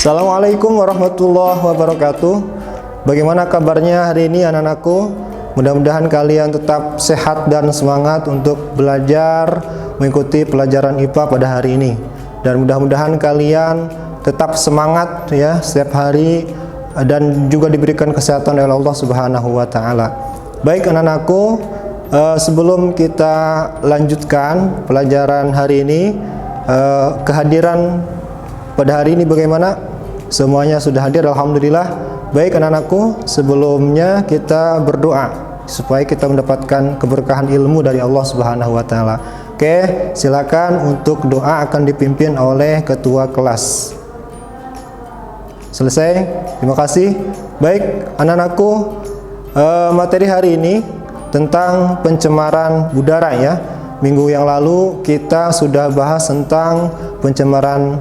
Assalamualaikum warahmatullahi wabarakatuh. Bagaimana kabarnya hari ini anak-anakku? Mudah-mudahan kalian tetap sehat dan semangat untuk belajar mengikuti pelajaran IPA pada hari ini. Dan mudah-mudahan kalian tetap semangat ya setiap hari dan juga diberikan kesehatan oleh Allah Subhanahu wa taala. Baik anak-anakku, sebelum kita lanjutkan pelajaran hari ini, kehadiran pada hari ini bagaimana? Semuanya sudah hadir, alhamdulillah. Baik anak-anakku, sebelumnya kita berdoa supaya kita mendapatkan keberkahan ilmu dari Allah Subhanahu wa taala. Oke, silakan untuk doa akan dipimpin oleh ketua kelas. Selesai? Terima kasih. Baik anak-anakku, materi hari ini tentang pencemaran udara ya. Minggu yang lalu kita sudah bahas tentang pencemaran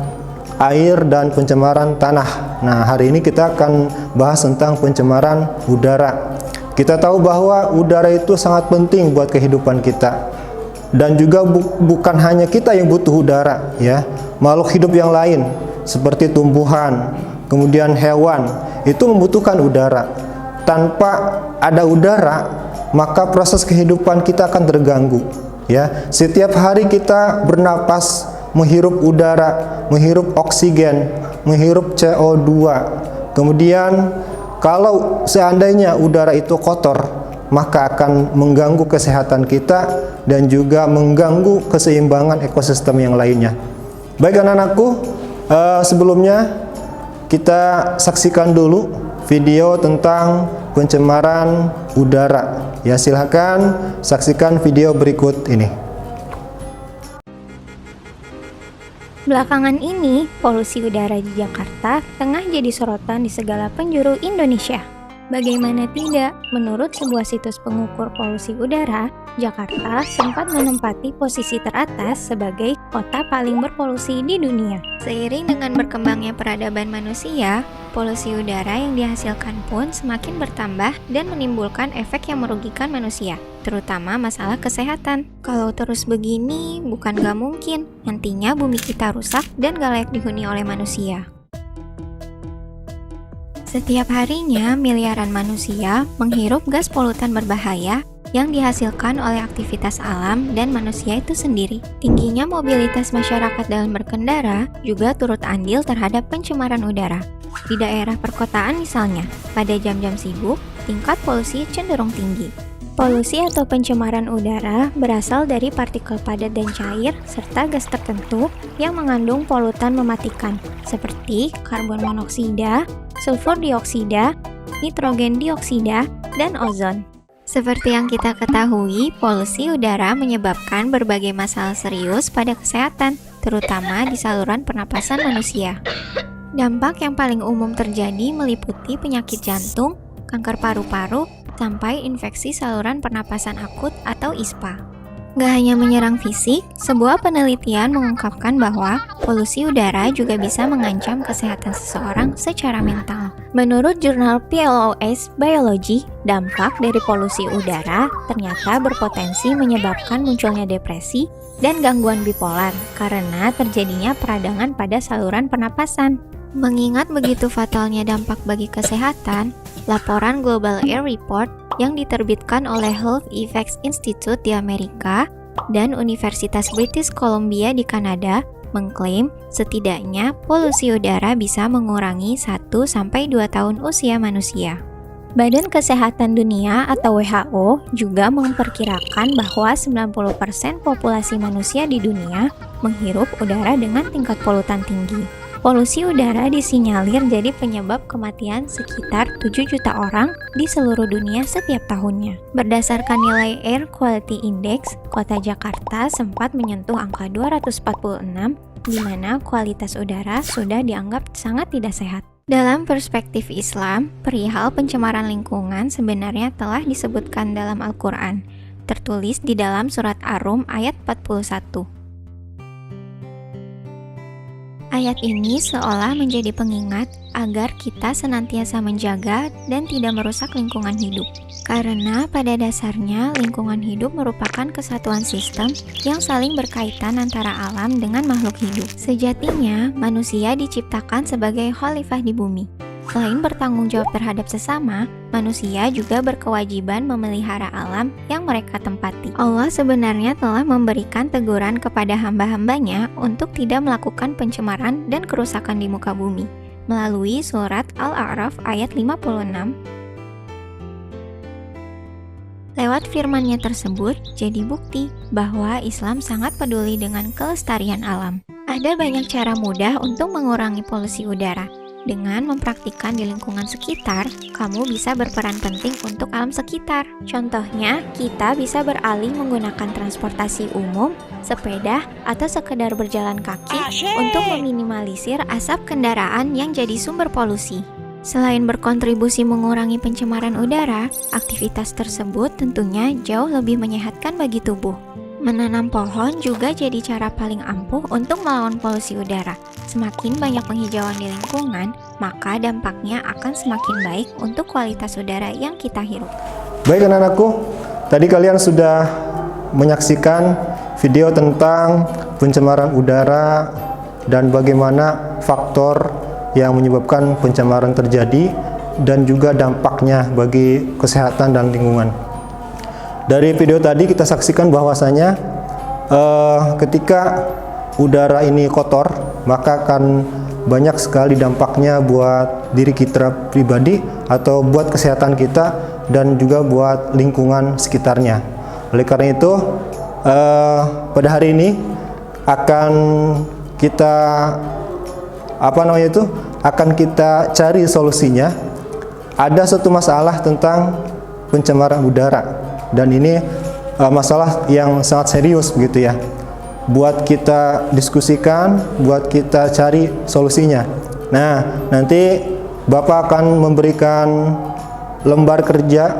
air dan pencemaran tanah. Nah, hari ini kita akan bahas tentang pencemaran udara. Kita tahu bahwa udara itu sangat penting buat kehidupan kita. Dan juga bukan hanya kita yang butuh udara, ya. Makhluk hidup yang lain seperti tumbuhan, kemudian hewan itu membutuhkan udara. Tanpa ada udara, maka proses kehidupan kita akan terganggu, ya. Setiap hari kita bernapas, menghirup udara, menghirup oksigen, menghirup CO2. Kemudian kalau seandainya udara itu kotor, maka akan mengganggu kesehatan kita dan juga mengganggu keseimbangan ekosistem yang lainnya. Baik anak-anakku, sebelumnya kita saksikan dulu video tentang pencemaran udara. Ya, silahkan saksikan video berikut ini. Belakangan ini, polusi udara di Jakarta tengah jadi sorotan di segala penjuru Indonesia. Bagaimana tidak, menurut sebuah situs pengukur polusi udara, Jakarta sempat menempati posisi teratas sebagai kota paling berpolusi di dunia. Seiring dengan berkembangnya peradaban manusia, polusi udara yang dihasilkan pun semakin bertambah dan menimbulkan efek yang merugikan manusia, terutama masalah kesehatan. Kalau terus begini, bukan gak mungkin nantinya bumi kita rusak dan gak layak dihuni oleh manusia. Setiap harinya, miliaran manusia menghirup gas polutan berbahaya yang dihasilkan oleh aktivitas alam dan manusia itu sendiri. Tingginya mobilitas masyarakat dalam berkendara juga turut andil terhadap pencemaran udara. Di daerah perkotaan misalnya, pada jam-jam sibuk, tingkat polusi cenderung tinggi. Polusi atau pencemaran udara berasal dari partikel padat dan cair serta gas tertentu yang mengandung polutan mematikan seperti karbon monoksida, sulfur dioksida, nitrogen dioksida, dan ozon. Seperti yang kita ketahui, polusi udara menyebabkan berbagai masalah serius pada kesehatan, terutama di saluran pernapasan manusia. Dampak yang paling umum terjadi meliputi penyakit jantung, kanker paru-paru, sampai infeksi saluran pernapasan akut atau ISPA. Gak hanya menyerang fisik, sebuah penelitian mengungkapkan bahwa polusi udara juga bisa mengancam kesehatan seseorang secara mental. Menurut jurnal PLOS Biology, dampak dari polusi udara ternyata berpotensi menyebabkan munculnya depresi dan gangguan bipolar karena terjadinya peradangan pada saluran pernapasan. Mengingat begitu fatalnya dampak bagi kesehatan, laporan Global Air Report yang diterbitkan oleh Health Effects Institute di Amerika dan Universitas British Columbia di Kanada mengklaim setidaknya polusi udara bisa mengurangi 1-2 tahun usia manusia. Badan Kesehatan Dunia atau WHO juga memperkirakan bahwa 90% populasi manusia di dunia menghirup udara dengan tingkat polutan tinggi. Polusi udara disinyalir jadi penyebab kematian sekitar 7 juta orang di seluruh dunia setiap tahunnya. Berdasarkan nilai Air Quality Index, kota Jakarta sempat menyentuh angka 246, di mana kualitas udara sudah dianggap sangat tidak sehat. Dalam perspektif Islam, perihal pencemaran lingkungan sebenarnya telah disebutkan dalam Al-Quran, tertulis di dalam surat Ar-Rum ayat 41. Ayat ini seolah menjadi pengingat agar kita senantiasa menjaga dan tidak merusak lingkungan hidup. Karena pada dasarnya lingkungan hidup merupakan kesatuan sistem yang saling berkaitan antara alam dengan makhluk hidup. Sejatinya, manusia diciptakan sebagai khalifah di bumi. Selain bertanggung jawab terhadap sesama, manusia juga berkewajiban memelihara alam yang mereka tempati. Allah sebenarnya telah memberikan teguran kepada hamba-hambanya untuk tidak melakukan pencemaran dan kerusakan di muka bumi melalui surat Al-A'raf ayat 56. Lewat firman-Nya tersebut, jadi bukti bahwa Islam sangat peduli dengan kelestarian alam. Ada banyak cara mudah untuk mengurangi polusi udara. Dengan mempraktikkan di lingkungan sekitar, kamu bisa berperan penting untuk alam sekitar. Contohnya, kita bisa beralih menggunakan transportasi umum, sepeda, atau sekedar berjalan kaki untuk meminimalisir asap kendaraan yang jadi sumber polusi. Selain berkontribusi mengurangi pencemaran udara, aktivitas tersebut tentunya jauh lebih menyehatkan bagi tubuh. Menanam pohon juga jadi cara paling ampuh untuk melawan polusi udara. Semakin banyak penghijauan di lingkungan, maka dampaknya akan semakin baik untuk kualitas udara yang kita hirup. Baik anak-anakku, tadi kalian sudah menyaksikan video tentang pencemaran udara dan bagaimana faktor yang menyebabkan pencemaran terjadi dan juga dampaknya bagi kesehatan dan lingkungan. Dari video tadi kita saksikan bahwasanya ketika udara ini kotor, maka akan banyak sekali dampaknya buat diri kita pribadi atau buat kesehatan kita dan juga buat lingkungan sekitarnya. Oleh karena itu, pada hari ini akan kita akan kita cari solusinya. Ada satu masalah tentang pencemaran udara. Dan ini masalah yang sangat serius begitu ya. Buat kita diskusikan, buat kita cari solusinya. Nah, nanti Bapak akan memberikan lembar kerja.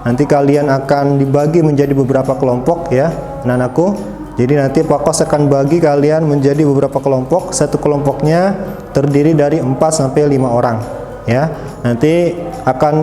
Nanti kalian akan dibagi menjadi beberapa kelompok ya, anak-anakku. Jadi nanti Pak Kos akan bagi kalian menjadi beberapa kelompok. Satu kelompoknya terdiri dari 4 sampai 5 orang ya. Nanti akan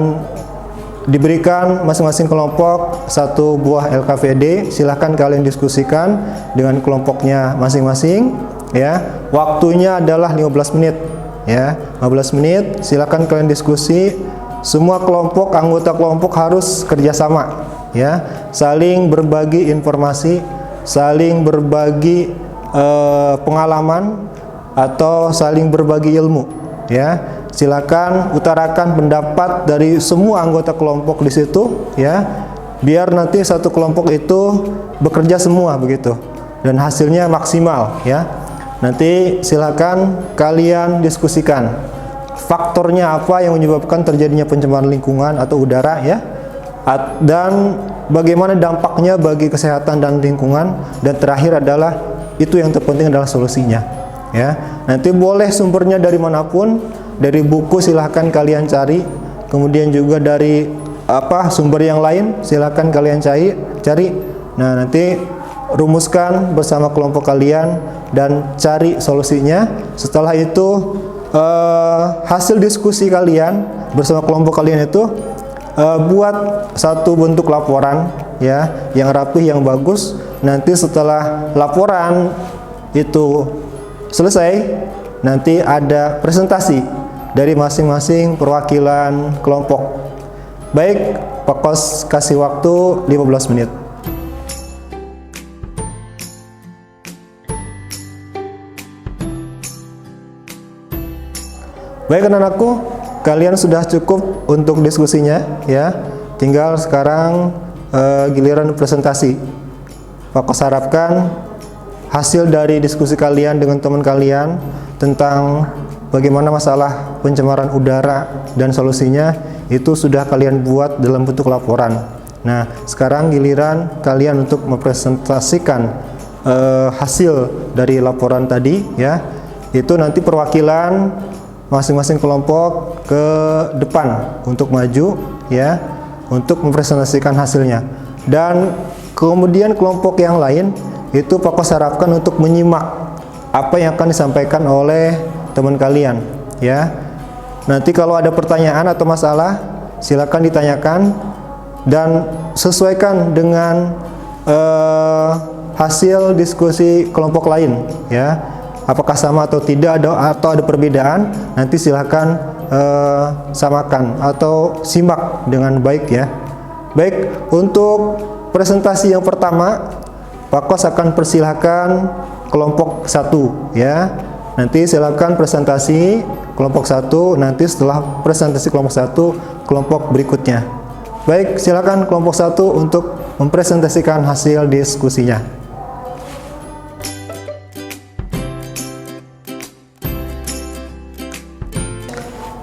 diberikan masing-masing kelompok satu buah LKVD. Silahkan kalian diskusikan dengan kelompoknya masing-masing ya. Waktunya adalah 15 menit ya. 15 menit silahkan kalian diskusi. Semua kelompok, anggota kelompok harus kerjasama ya. Saling berbagi informasi, saling berbagi pengalaman atau saling berbagi ilmu ya. Silakan utarakan pendapat dari semua anggota kelompok di situ ya, biar nanti satu kelompok itu bekerja semua begitu dan hasilnya maksimal ya. Nanti silakan kalian diskusikan faktornya apa yang menyebabkan terjadinya pencemaran lingkungan atau udara ya, dan bagaimana dampaknya bagi kesehatan dan lingkungan, dan terakhir adalah itu yang terpenting adalah solusinya ya. Nanti boleh sumbernya dari manapun. Dari buku silahkan kalian cari, kemudian juga dari sumber yang lain silahkan kalian cari. Nah, nanti rumuskan bersama kelompok kalian dan cari solusinya. Setelah itu hasil diskusi kalian bersama kelompok kalian itu buat satu bentuk laporan ya, yang rapih, yang bagus. Nanti setelah laporan itu selesai, nanti ada presentasi dari masing-masing perwakilan kelompok. Baik, Pak Kos kasih waktu 15 menit. Baik anak-anakku, kalian sudah cukup untuk diskusinya ya. Tinggal sekarang giliran presentasi. Pak Kos harapkan hasil dari diskusi kalian dengan teman kalian tentang bagaimana masalah pencemaran udara dan solusinya itu sudah kalian buat dalam bentuk laporan. Nah, sekarang giliran kalian untuk mempresentasikan hasil dari laporan tadi ya. Itu nanti perwakilan masing-masing kelompok ke depan untuk maju ya, untuk mempresentasikan hasilnya. Dan kemudian kelompok yang lain itu Pak Kos harapkan untuk menyimak apa yang akan disampaikan oleh teman kalian ya. Nanti kalau ada pertanyaan atau masalah silakan ditanyakan dan sesuaikan dengan hasil diskusi kelompok lain ya. Apakah sama atau tidak atau ada perbedaan, nanti silakan samakan atau simak dengan baik ya. Baik, untuk presentasi yang pertama Pak Kos akan persilahkan kelompok 1 ya. Nanti silakan presentasi kelompok 1, nanti setelah presentasi kelompok 1 kelompok berikutnya. Baik, silakan kelompok 1 untuk mempresentasikan hasil diskusinya.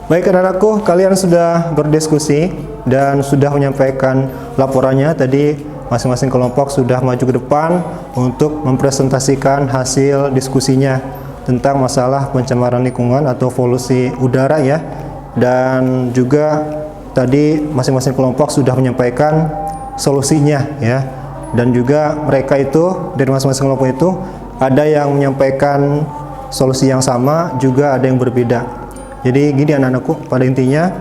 Baik anak-anakku, kalian sudah berdiskusi dan sudah menyampaikan laporannya. Tadi masing-masing kelompok sudah maju ke depan untuk mempresentasikan hasil diskusinya tentang masalah pencemaran lingkungan atau polusi udara ya. Dan juga tadi masing-masing kelompok sudah menyampaikan solusinya ya. Dan juga mereka itu dari masing-masing kelompok itu ada yang menyampaikan solusi yang sama, juga ada yang berbeda. Jadi gini anak-anakku, pada intinya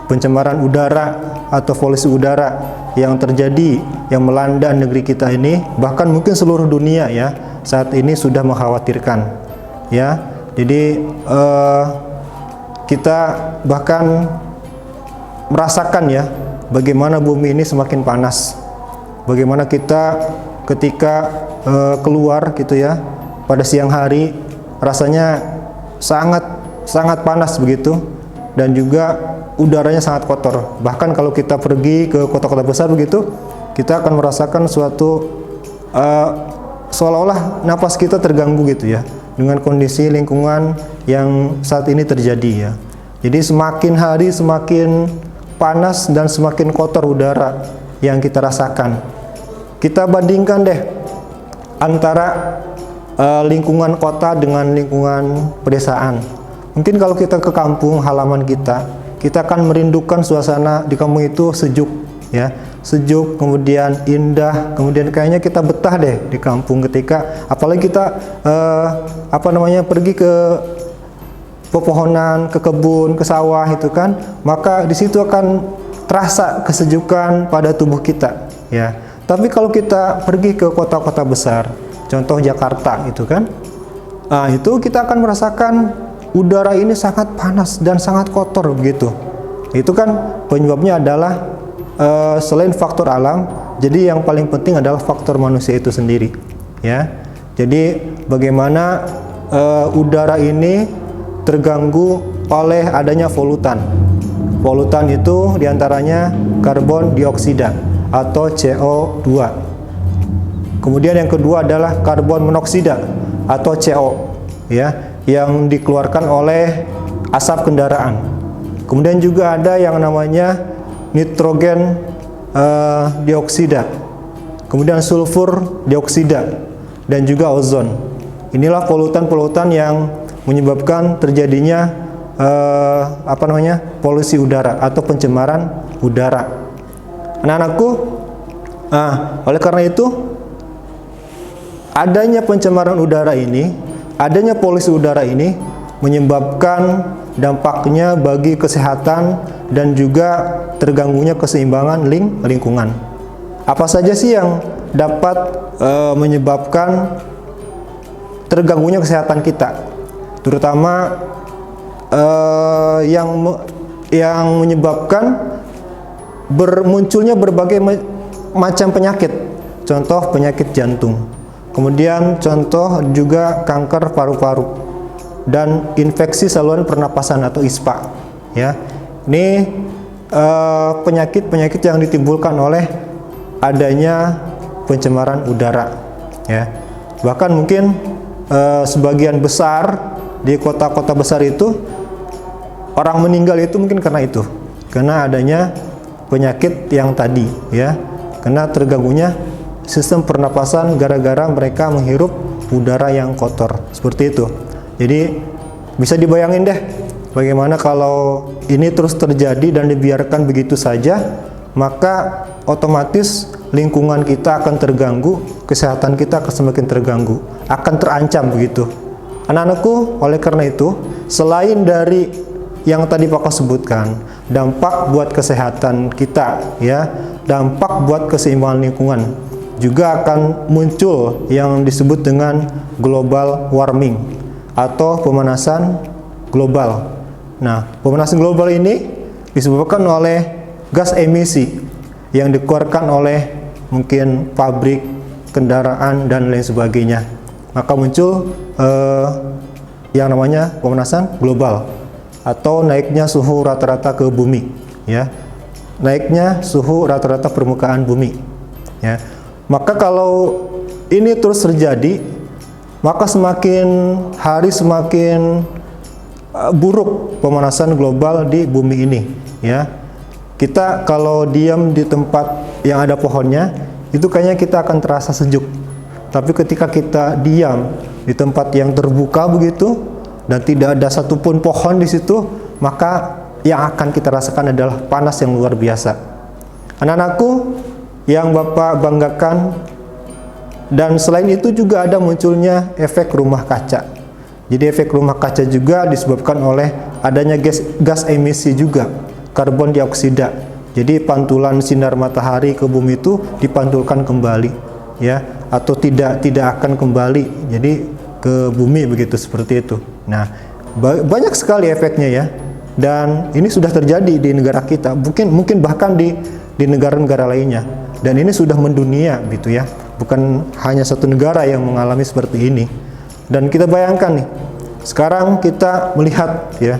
pencemaran udara atau polusi udara yang terjadi, yang melanda negeri kita ini, bahkan mungkin seluruh dunia ya, saat ini sudah mengkhawatirkan ya. Jadi kita bahkan merasakan ya, bagaimana bumi ini semakin panas, bagaimana kita ketika keluar gitu ya, pada siang hari rasanya sangat panas begitu, dan juga udaranya sangat kotor. Bahkan kalau kita pergi ke kota-kota besar begitu, kita akan merasakan suatu seolah-olah napas kita terganggu gitu ya, dengan kondisi lingkungan yang saat ini terjadi ya. Jadi semakin hari semakin panas dan semakin kotor udara yang kita rasakan. Kita bandingkan deh antara lingkungan kota dengan lingkungan pedesaan. Mungkin kalau kita ke kampung halaman kita akan merindukan suasana di kampung itu sejuk ya, sejuk, kemudian indah, kemudian kayaknya kita betah deh di kampung ketika apalagi kita pergi ke pepohonan, ke kebun, ke sawah itu kan, maka di situ akan terasa kesejukan pada tubuh kita ya. Tapi kalau kita pergi ke kota-kota besar, contoh Jakarta itu kan, itu kita akan merasakan udara ini sangat panas dan sangat kotor begitu. Itu kan penyebabnya adalah selain faktor alam, jadi yang paling penting adalah faktor manusia itu sendiri ya. Jadi bagaimana udara ini terganggu oleh adanya polutan. Polutan itu diantaranya karbon dioksida atau CO2. Kemudian yang kedua adalah karbon monoksida atau CO ya, yang dikeluarkan oleh asap kendaraan. Kemudian juga ada yang namanya nitrogen dioksida, kemudian sulfur dioksida, dan juga ozon. Inilah polutan-polutan yang menyebabkan terjadinya polusi udara atau pencemaran udara. Anak-anakku, oleh karena itu adanya pencemaran udara ini, adanya polusi udara ini menyebabkan dampaknya bagi kesehatan dan juga terganggunya keseimbangan lingkungan. Apa saja sih yang dapat menyebabkan terganggunya kesehatan kita? Terutama yang menyebabkan bermunculnya berbagai macam penyakit. Contoh penyakit jantung. Kemudian contoh juga kanker paru-paru dan infeksi saluran pernapasan atau ISPA ya. Ini penyakit-penyakit yang ditimbulkan oleh adanya pencemaran udara ya. Bahkan mungkin sebagian besar di kota-kota besar itu orang meninggal itu mungkin karena itu, karena adanya penyakit yang tadi ya, karena terganggunya sistem pernapasan gara-gara mereka menghirup udara yang kotor seperti itu. Jadi bisa dibayangin deh bagaimana kalau ini terus terjadi dan dibiarkan begitu saja, maka otomatis lingkungan kita akan terganggu, kesehatan kita akan semakin terganggu, akan terancam begitu. Anak-anakku, oleh karena itu, selain dari yang tadi Pak sebutkan, dampak buat kesehatan kita, ya, dampak buat keseimbangan lingkungan, juga akan muncul yang disebut dengan global warming atau pemanasan global. Nah, pemanasan global ini disebabkan oleh gas emisi yang dikeluarkan oleh mungkin pabrik, kendaraan, dan lain sebagainya. Maka muncul yang namanya pemanasan global atau naiknya suhu rata-rata ke bumi, ya, naiknya suhu rata-rata permukaan bumi, ya. Maka kalau ini terus terjadi, maka semakin hari semakin buruk pemanasan global di bumi ini, ya. Kita kalau diam di tempat yang ada pohonnya, itu kayaknya kita akan terasa sejuk. Tapi ketika kita diam di tempat yang terbuka begitu dan tidak ada satupun pohon di situ, maka yang akan kita rasakan adalah panas yang luar biasa. Anak-anakku yang Bapak banggakan, dan selain itu juga ada munculnya efek rumah kaca. Jadi efek rumah kaca juga disebabkan oleh adanya gas emisi juga, karbon dioksida. Jadi pantulan sinar matahari ke bumi itu dipantulkan kembali, ya, atau tidak akan kembali. Jadi ke bumi begitu, seperti itu. Nah, banyak sekali efeknya, ya. Dan ini sudah terjadi di negara kita, mungkin bahkan di negara-negara lainnya. Dan ini sudah mendunia gitu, ya. Bukan hanya satu negara yang mengalami seperti ini. Dan kita bayangkan nih, sekarang kita melihat, ya,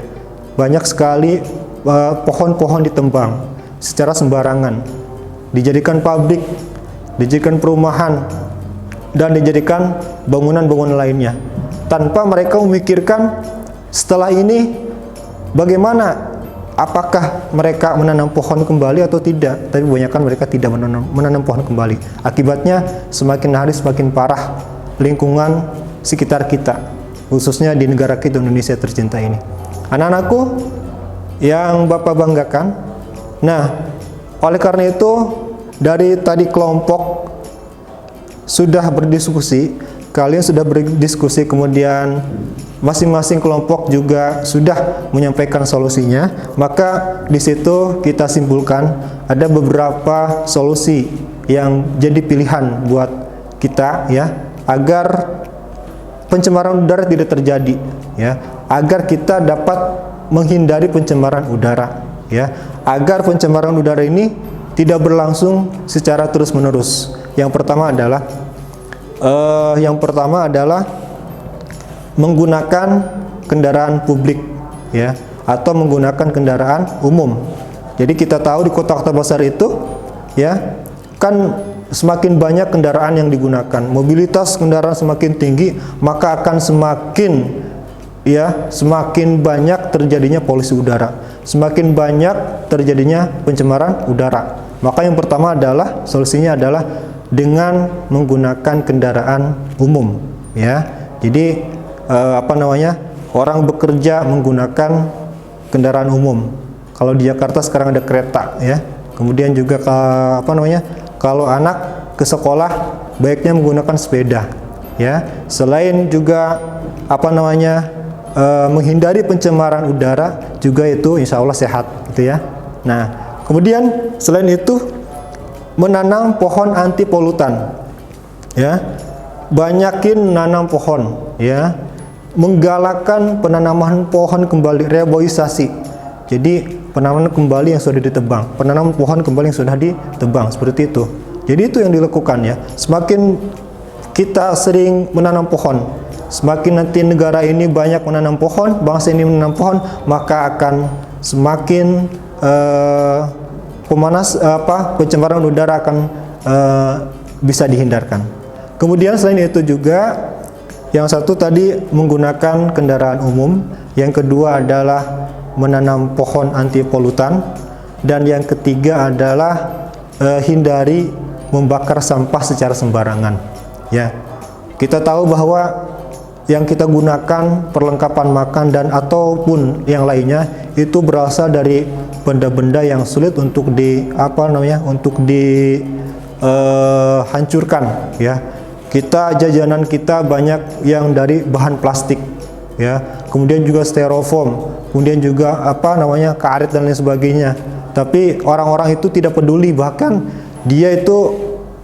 banyak sekali pohon-pohon ditebang secara sembarangan, dijadikan pabrik, dijadikan perumahan, dan dijadikan bangunan-bangunan lainnya, tanpa mereka memikirkan setelah ini bagaimana, apakah mereka menanam pohon kembali atau tidak. Tapi kebanyakan mereka tidak menanam pohon kembali. Akibatnya semakin hari semakin parah lingkungan sekitar kita, khususnya di negara kita Indonesia tercinta ini. Anak-anakku yang Bapak banggakan, nah, oleh karena itu dari tadi kelompok sudah berdiskusi, kalian sudah berdiskusi, kemudian masing-masing kelompok juga sudah menyampaikan solusinya. Maka di situ kita simpulkan ada beberapa solusi yang jadi pilihan buat kita, ya, agar pencemaran udara tidak terjadi, ya, agar kita dapat menghindari pencemaran udara, ya, agar pencemaran udara ini tidak berlangsung secara terus-menerus. Yang pertama adalah menggunakan kendaraan publik, ya, atau menggunakan kendaraan umum. Jadi kita tahu di kota-kota besar itu, ya, kan semakin banyak kendaraan yang digunakan, mobilitas kendaraan semakin tinggi, maka akan semakin banyak terjadinya polusi udara, semakin banyak terjadinya pencemaran udara. Maka yang pertama adalah solusinya adalah dengan menggunakan kendaraan umum, ya. Jadi orang bekerja menggunakan kendaraan umum. Kalau di Jakarta sekarang ada kereta, ya. Kemudian juga kalau anak ke sekolah baiknya menggunakan sepeda, ya. Selain juga menghindari pencemaran udara juga, itu insya Allah sehat, gitu, ya. Nah, kemudian selain itu menanam pohon anti polutan, ya. Banyakin nanam pohon, ya. Menggalakkan penanaman pohon kembali, reboisasi. Jadi penanaman kembali yang sudah ditebang, penanaman pohon kembali yang sudah ditebang, seperti itu. Jadi itu yang dilakukan, ya. Semakin kita sering menanam pohon, semakin nanti negara ini banyak menanam pohon, bangsa ini menanam pohon, maka akan semakin pencemaran udara akan bisa dihindarkan. Kemudian selain itu juga, yang satu tadi menggunakan kendaraan umum, yang kedua adalah menanam pohon anti polutan, dan yang ketiga adalah hindari membakar sampah secara sembarangan, ya. Kita tahu bahwa yang kita gunakan perlengkapan makan dan ataupun yang lainnya itu berasal dari benda-benda yang sulit untuk hancurkan, ya. Jajanan kita banyak yang dari bahan plastik, ya. Kemudian juga styrofoam, kemudian juga karet dan lain sebagainya. Tapi orang-orang itu tidak peduli, bahkan dia itu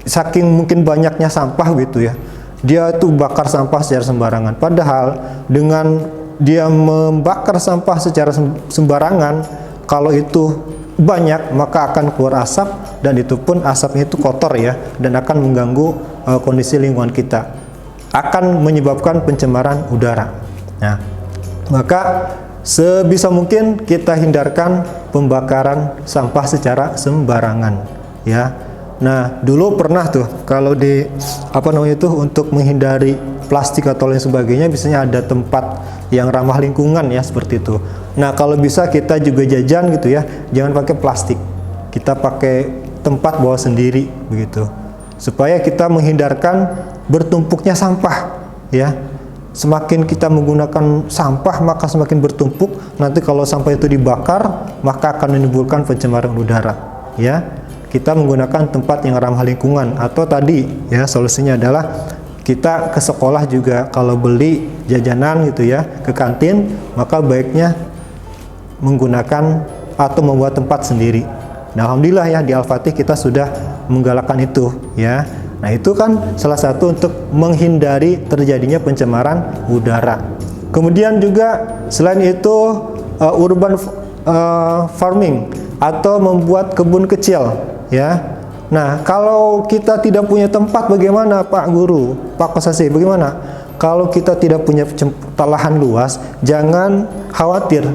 saking mungkin banyaknya sampah gitu ya, dia itu bakar sampah secara sembarangan. Padahal dengan dia membakar sampah secara sembarangan, kalau itu banyak maka akan keluar asap, dan itu pun asapnya itu kotor ya, dan akan mengganggu kondisi lingkungan kita, akan menyebabkan pencemaran udara. Nah, maka sebisa mungkin kita hindarkan pembakaran sampah secara sembarangan ya. Nah, dulu pernah tuh kalau di untuk menghindari plastik atau lain sebagainya, biasanya ada tempat yang ramah lingkungan ya, seperti itu. Nah, kalau bisa kita juga jajan gitu ya, jangan pakai plastik, kita pakai tempat bawa sendiri begitu, supaya kita menghindarkan bertumpuknya sampah ya. Semakin kita menggunakan sampah maka semakin bertumpuk, nanti kalau sampah itu dibakar maka akan menimbulkan pencemaran udara ya. Kita menggunakan tempat yang ramah lingkungan, atau tadi ya, solusinya adalah kita ke sekolah juga kalau beli jajanan gitu ya, ke kantin, maka baiknya menggunakan atau membuat tempat sendiri. Nah, alhamdulillah ya, di Al-Fatih kita sudah menggalakkan itu ya. Nah, itu kan salah satu untuk menghindari terjadinya pencemaran udara. Kemudian juga selain itu urban farming atau membuat kebun kecil ya. Nah, kalau kita tidak punya tempat, bagaimana Pak Guru, Pak Kosasi, bagaimana? Kalau kita tidak punya lahan luas, jangan khawatir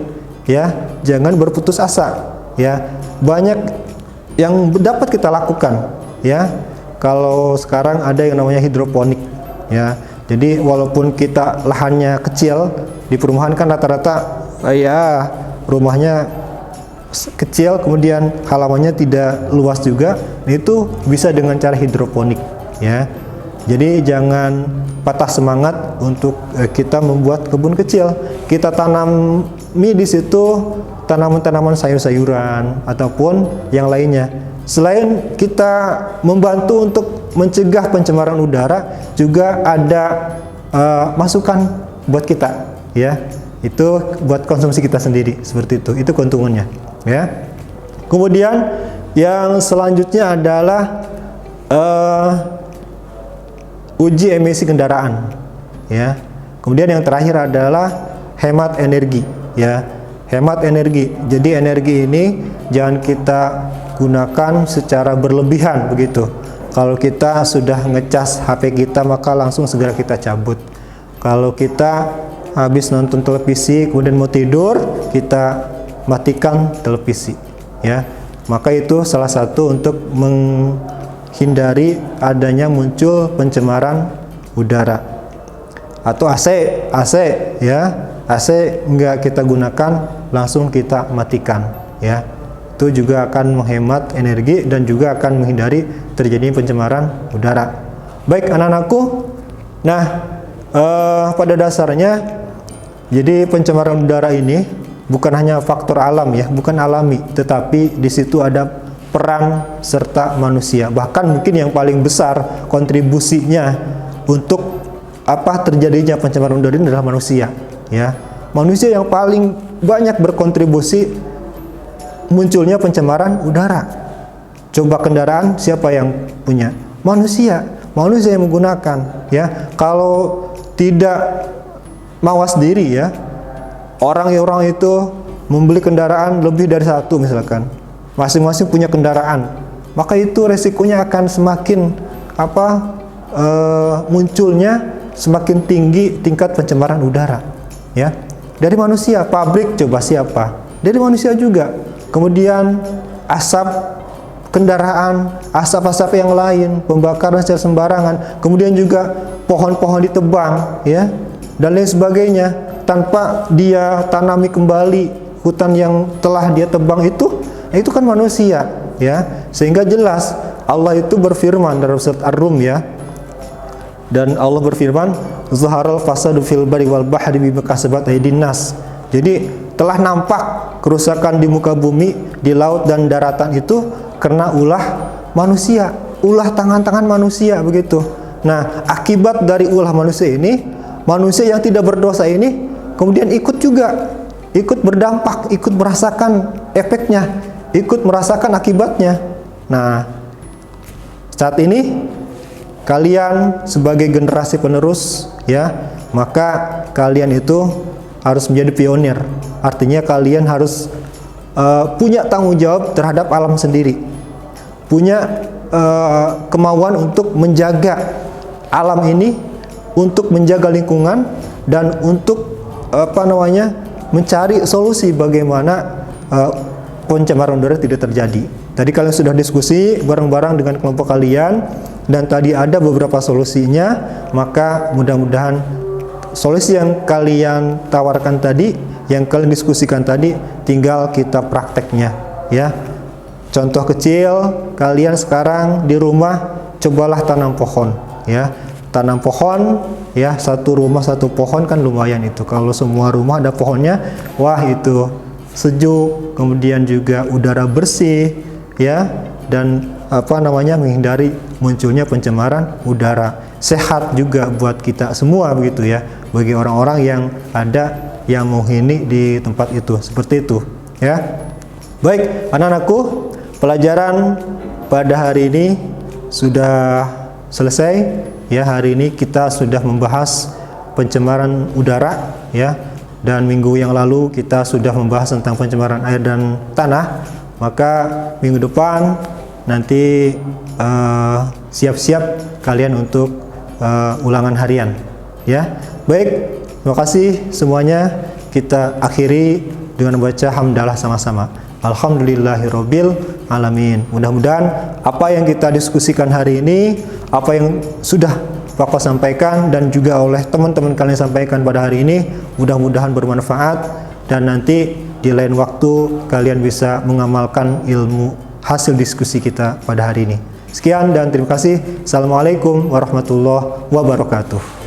ya, jangan berputus asa ya. Banyak yang dapat kita lakukan ya. Kalau sekarang ada yang namanya hidroponik ya. Jadi walaupun kita lahannya kecil, di perumahan kan rata-rata ya rumahnya kecil, kemudian halamannya tidak luas juga, itu bisa dengan cara hidroponik ya. Jadi jangan patah semangat untuk kita membuat kebun kecil. Kita tanami di situ tanaman-tanaman sayur-sayuran ataupun yang lainnya. Selain kita membantu untuk mencegah pencemaran udara, juga ada masukan buat kita ya. Itu buat konsumsi kita sendiri, seperti itu. Itu keuntungannya ya. Kemudian yang selanjutnya adalah uji emisi kendaraan ya. Kemudian yang terakhir adalah hemat energi ya. Hemat energi. Jadi energi ini jangan kita gunakan secara berlebihan begitu. Kalau kita sudah ngecas HP kita, maka langsung segera kita cabut. Kalau kita habis nonton televisi kemudian mau tidur, kita matikan televisi ya. Maka itu salah satu untuk menghindari adanya muncul pencemaran udara. Atau AC ya, AC enggak kita gunakan, langsung kita matikan ya. Itu juga akan menghemat energi dan juga akan menghindari terjadinya pencemaran udara. Baik anak-anakku, nah pada dasarnya jadi pencemaran udara ini bukan hanya faktor alam ya, bukan alami, tetapi di situ ada peran serta manusia. Bahkan mungkin yang paling besar kontribusinya untuk terjadinya pencemaran udara ini adalah manusia ya. Manusia yang paling banyak berkontribusi munculnya pencemaran udara. Coba kendaraan siapa yang punya? Manusia yang menggunakan ya. Kalau tidak mawas diri ya, orang itu membeli kendaraan lebih dari satu misalkan, masing-masing punya kendaraan, maka itu resikonya akan semakin munculnya semakin tinggi tingkat pencemaran udara ya. Dari manusia, pabrik coba siapa? Dari manusia juga. Kemudian asap kendaraan, asap-asap yang lain, pembakaran secara sembarangan, kemudian juga pohon-pohon ditebang ya, dan lain sebagainya tanpa dia tanami kembali hutan yang telah dia tebang itu kan manusia ya. Sehingga jelas Allah itu berfirman dalam surat Ar-Rum ya. Dan Allah berfirman, "Zaharal fasadu fil barri wal bahri bima kasabat aydin nas." Jadi telah nampak kerusakan di muka bumi, di laut dan daratan itu karena ulah manusia, ulah tangan-tangan manusia begitu. Nah, akibat dari ulah manusia ini, manusia yang tidak berdosa ini kemudian ikut juga, ikut berdampak, ikut merasakan efeknya, ikut merasakan akibatnya. Nah, saat ini kalian sebagai generasi penerus ya, maka kalian itu harus menjadi pionir. Artinya kalian harus punya tanggung jawab terhadap alam sendiri, punya kemauan untuk menjaga alam ini, untuk menjaga lingkungan, dan untuk mencari solusi bagaimana pencemaran udara tidak terjadi. Tadi kalian sudah diskusi bareng-bareng dengan kelompok kalian, dan tadi ada beberapa solusinya. Maka mudah-mudahan solusi yang kalian tawarkan tadi, yang kalian diskusikan tadi, tinggal kita prakteknya ya. Contoh kecil, kalian sekarang di rumah cobalah tanam pohon ya. Tanam pohon ya, satu rumah satu pohon kan lumayan itu. Kalau semua rumah ada pohonnya, wah itu sejuk, kemudian juga udara bersih ya, dan menghindari munculnya pencemaran udara. Sehat juga buat kita semua begitu ya, bagi orang-orang yang ada yang menghuni di tempat itu, seperti itu ya. Baik anak-anakku, pelajaran pada hari ini sudah selesai ya. Hari ini kita sudah membahas pencemaran udara ya, dan minggu yang lalu kita sudah membahas tentang pencemaran air dan tanah. Maka minggu depan nanti siap-siap kalian untuk ulangan harian ya. Baik, terima kasih semuanya. Kita akhiri dengan membaca hamdalah sama-sama. Alhamdulillahirabbil alamin. Mudah-mudahan apa yang kita diskusikan hari ini, apa yang sudah Bapak sampaikan dan juga oleh teman-teman kalian sampaikan pada hari ini, mudah-mudahan bermanfaat, dan nanti di lain waktu kalian bisa mengamalkan ilmu hasil diskusi kita pada hari ini. Sekian dan terima kasih. Assalamualaikum warahmatullahi wabarakatuh.